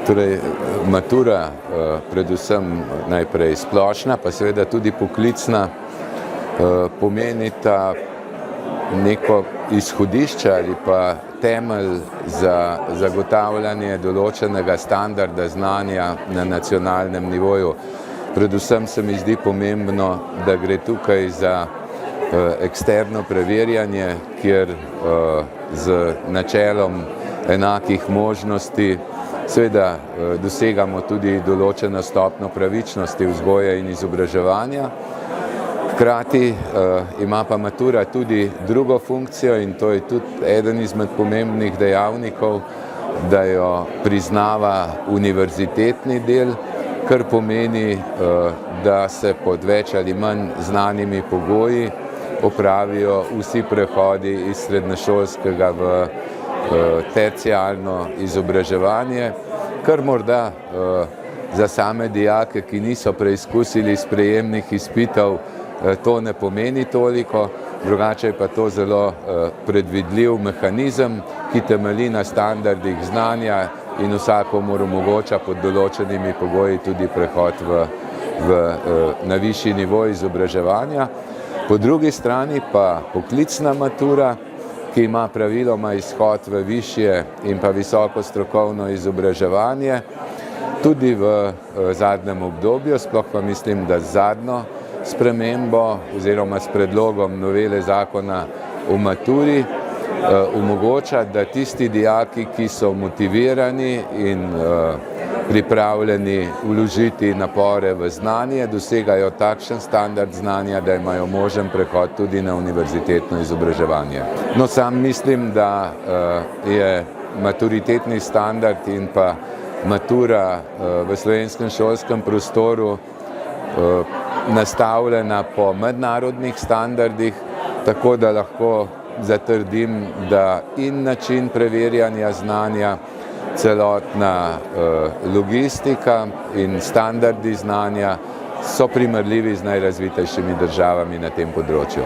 Torej, matura, predvsem najprej splošna, pa seveda tudi poklicna, pomenita neko izhodišče ali pa temelj za zagotavljanje določenega standarda znanja na nacionalnem nivoju. Predvsem se mi zdi pomembno, da gre tukaj za eksterno preverjanje, kjer z načelom enakih možnosti seveda dosegamo tudi določeno stopnjo pravičnosti vzgoje in izobraževanja. Hkrati ima pa matura tudi drugo funkcijo in to je tudi eden izmed pomembnih dejavnikov, da jo priznava univerzitetni del, kar pomeni, da se pod več ali manj znanimi pogoji opravijo vsi prehodi iz srednješolskega v terciarno izobraževanje, kar morda za same dijake, ki niso preizkusili sprejemnih izpitov, to ne pomeni toliko, drugače je pa to zelo predvidljiv mehanizem, ki temelji na standardih znanja in vsakomur omogoča pod določenimi pogoji tudi prehod na višji nivo izobraževanja. Po drugi strani pa poklicna matura, ki ima praviloma izhod v višje in pa visoko strokovno izobraževanje, tudi v zadnjem obdobju, sploh pa mislim, da z zadnjo spremembo oziroma s predlogom novele zakona o maturi omogoča, da tisti dijaki, ki so motivirani in pripravljeni vložiti napore v znanje, dosegajo takšen standard znanja, da imajo možen prehod tudi na univerzitetno izobraževanje. No, sam mislim, da je maturitetni standard in pa matura v slovenskem šolskem prostoru nastavljena po mednarodnih standardih, tako da lahko zatrdim, da in način preverjanja znanja, celotna logistika in standardi znanja so primerljivi z najrazvitejšimi državami na tem področju.